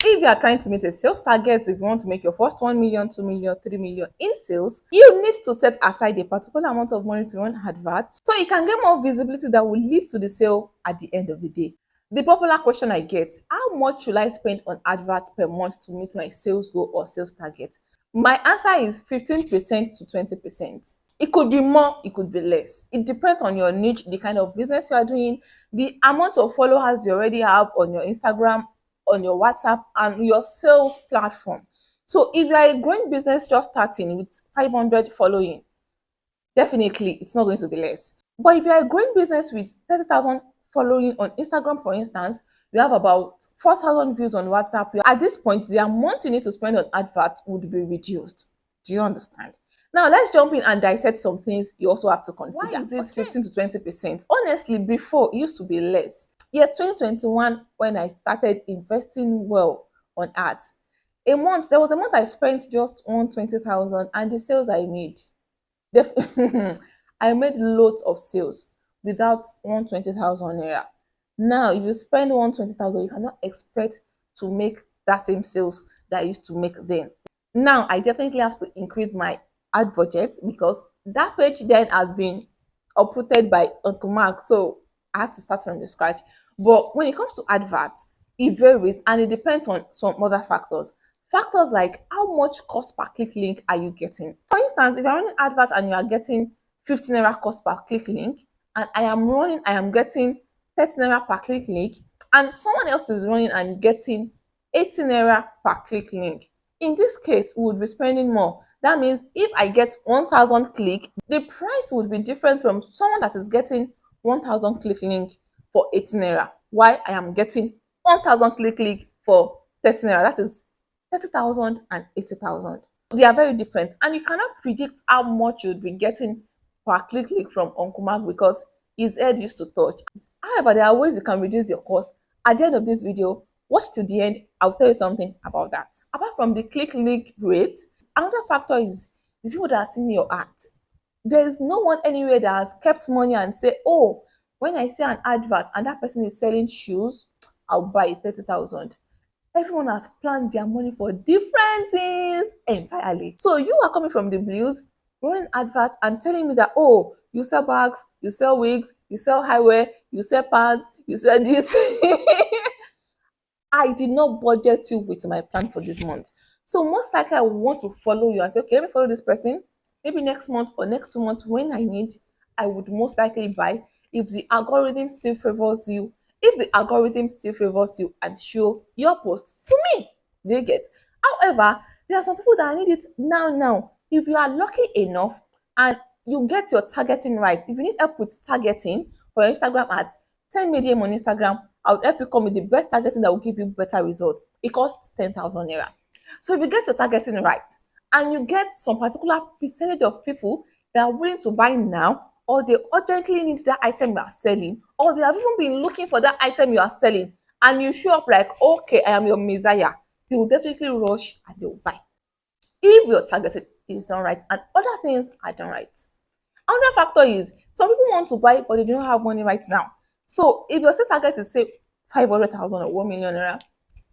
If you are trying to meet a sales target, if you want to make your first 1 million, 2 million, 3 million in sales, you need to set aside a particular amount of money to run adverts so you can get more visibility that will lead to the sale at the end of the day. The popular question I get, how much should I spend on adverts per month to meet my sales goal or sales target? My answer is 15% to 20%. It could be more, it could be less. It depends on your niche, the kind of business you are doing, the amount of followers you already have on your Instagram, on your WhatsApp, and your sales platform. So if you are a growing business just starting with 500 following, definitely it's not going to be less. But if you are a growing business with 30,000 following on Instagram, for instance, you have about 4,000 views on WhatsApp. At this point, the amount you need to spend on adverts would be reduced. Do you understand? Now, let's jump in and dissect some things you also have to consider. Why is it 15 to 20%? Honestly, before it used to be less. Year 2021, when I started investing well on ads, there was a month I spent just on 20,000 and the sales I made. I made loads of sales without 120,000 naira. Now, if you spend 120,000, you cannot expect to make that same sales that I used to make then. Now, I definitely have to increase my ad budget because that page then has been uprooted by Uncle Mark, so I had to start from the scratch. But when it comes to adverts, it varies and it depends on some other factors. Factors like how much cost per click link are you getting? For instance, if you're running adverts and you are getting 15 naira cost per click link, and I am getting 30 naira per click link, and someone else is running and getting 80 naira per click link. In this case, we would be spending more. That means if I get 1,000 click, the price would be different from someone that is getting 1,000 click link for 80 naira. Why I am getting 1,000 click link for 30 naira? That is 30,000 and 80,000. They are very different, and you cannot predict how much you'll be getting per click link from Uncle Mark because his head used to touch. However, there are ways you can reduce your cost. At the end of this video, watch to the end. I'll tell you something about that. Apart from the click link rate, another factor is the people that are seeing your ad. There is no one anywhere that has kept money and say, oh, when I see an advert and that person is selling shoes, I'll buy 30,000. Everyone has planned their money for different things entirely. So you are coming from the blues, running adverts and telling me that, oh, you sell bags, you sell wigs, you sell highwear, you sell pants, you sell this. I did not budget you with my plan for this month. So most likely I will want to follow you and say, okay, let me follow this person. Maybe next month or next 2 months when I need, I would most likely buy if the algorithm still favors you. If the algorithm still favors you and show your post to me, do you get? However, there are some people that need it now. If you are lucky enough and you get your targeting right, if you need help with targeting for your Instagram ads, send me DM on Instagram. I'll help you come with the best targeting that will give you better results. It costs 10,000 naira. So if you get your targeting right and you get some particular percentage of people that are willing to buy now, or they urgently need that item you are selling, or they have even been looking for that item you are selling, and you show up like, okay, I am your messiah, they will definitely rush and they will buy. If your targeting is done right and other things are done right. Another factor is some people want to buy, but they don't have money right now. So if your sales target is say 500,000 or 1 million naira,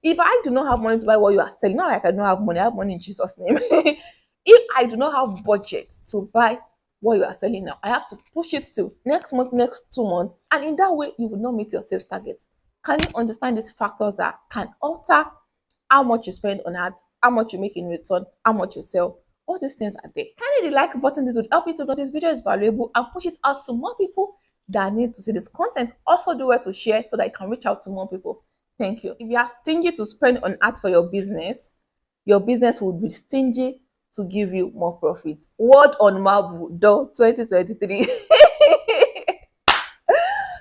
if I do not have money to buy what you are selling, not like I don't have money, I have money in Jesus' name. If I do not have budget to buy what you are selling now, I have to push it to next month, next 2 months, and in that way, you will not meet your sales target. Can you understand these factors that can alter how much you spend on ads, how much you make in return, how much you sell? All these things are there. Kindly the like button. This would help you to know this video is valuable and push it out to more people that need to see this content. Also do well to share so that it can reach out to more people. Thank you. If you are stingy to spend on ads for your business would be stingy to give you more profit. Word on marble, 2023.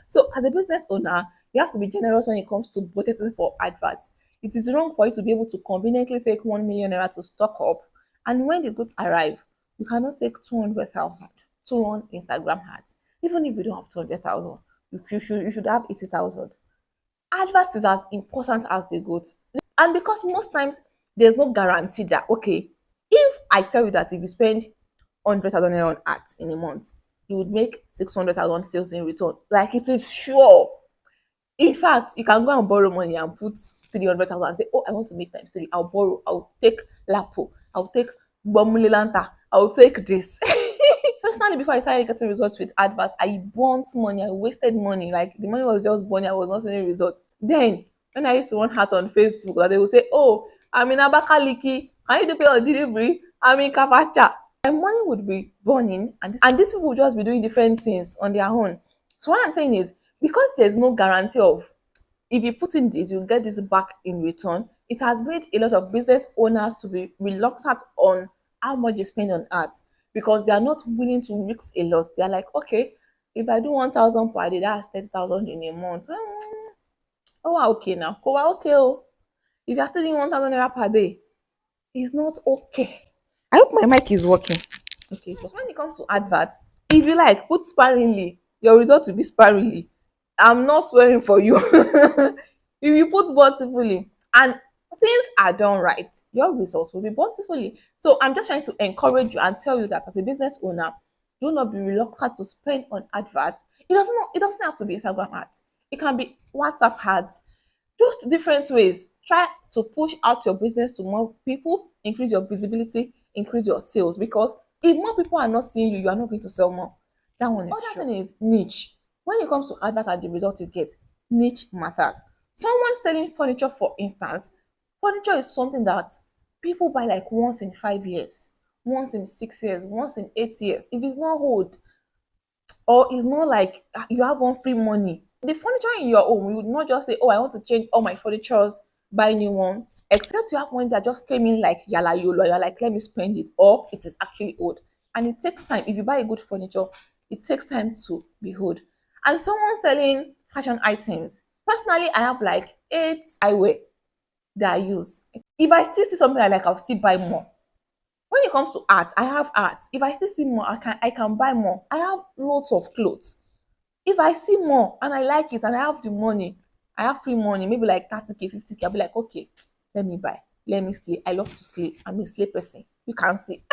So as a business owner, you have to be generous when it comes to budgeting for adverts. It is wrong for you to be able to conveniently take 1 million naira to stock up, and when the goods arrive, you cannot take 200,000 to run Instagram ads. Even if you don't have 200,000, you should have 80,000. Adverts is as important as the goods, and because most times there's no guarantee that, okay, if I tell you that if you spend 100,000 naira on ads in a month, you would make 600,000 sales in return, like it is sure. In fact, you can go and borrow money and put 300,000 and say, oh, I want to make times three. I'll borrow. I'll take Lapo. I'll take Bomulilanta. I'll take this. Personally, before I started getting results with adverts, I burnt money. I wasted money. Like the money was just burning. I was not seeing results. Then, when I used to want hat on Facebook, that they would say, oh, I'm in Abakaliki. Can you do pay on delivery? I'm in Kafacha. My money would be burning, and these people would just be doing different things on their own. So what I'm saying is, because there's no guarantee of if you put in this, you'll get this back in return. It has made a lot of business owners to be reluctant on how much they spend on ads because they are not willing to risk a loss. They are like, okay, if I do 1,000 per day, that's 30,000 in a month. Oh, wow, okay now. Oh, wow, okay. Oh. If you're still doing 1,000 naira per day, it's not okay. I hope my mic is working. Okay, so when it comes to adverts, if you like, put sparingly, your result will be sparingly. I'm not swearing for you. If you put bountifully and things are done right, your results will be bountifully. So I'm just trying to encourage you and tell you that as a business owner, do not be reluctant to spend on adverts. It doesn't have to be Instagram ads. It can be WhatsApp ads, just different ways. Try to push out your business to more people, increase your visibility, increase your sales. Because if more people are not seeing you, you are not going to sell more. That one is true. Other thing is niche. When it comes to adverts and the result you get, niche matters. Someone selling furniture, for instance, furniture is something that people buy like once in 5 years, once in 6 years, once in 8 years. If it's not old, or it's not like you have one free money. The furniture in your home, you would not just say, oh, I want to change all my furnitures, buy new one, except you have one that just came in like yala yolo, you're like, let me spend it, or it is actually old. And it takes time. If you buy a good furniture, it takes time to be old. And someone selling fashion items. Personally, I have like 8 eyewear that I use. If I still see something I like, I'll still buy more. When it comes to art, I have art. If I still see more, I can buy more. I have lots of clothes. If I see more and I like it and I have the money, I have free money, maybe like 30K, 50K, I'll be like, okay, let me buy. Let me slay. I love to slay. I'm a slay person. You can see.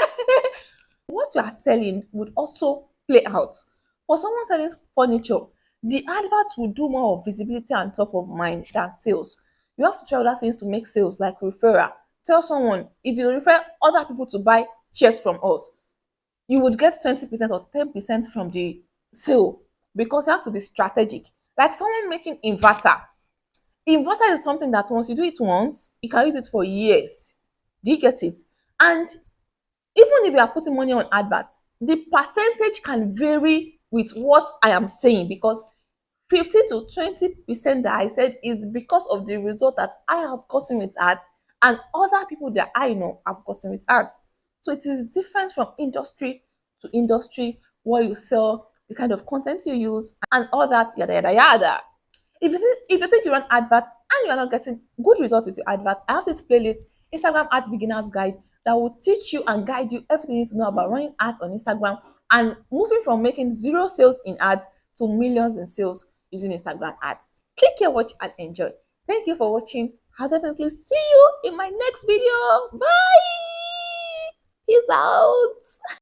What you are selling would also play out. For someone selling furniture, the advert will do more of visibility and top of mind than sales. You have to try other things to make sales, like referral. Tell someone, if you refer other people to buy shares from us, you would get 20% or 10% from the sale because you have to be strategic. Like someone making inverter. Inverter is something that once you do it once, you can use it for years. Do you get it? And even if you are putting money on adverts, the percentage can vary with what I am saying because 15 to 20% that I said is because of the result that I have gotten with ads and other people that I know have gotten with ads. So it is different from industry to industry, what you sell, the kind of content you use, and all that, yada, yada, yada. If you think you run advert and you are not getting good results with your advert, I have this playlist, Instagram Ads Beginners Guide, that will teach you and guide you everything you need to know about running ads on Instagram and moving from making zero sales in ads to millions in sales using Instagram ads. Click here, watch, and enjoy. Thank you for watching. I'll definitely see you in my next video. Bye. Peace out.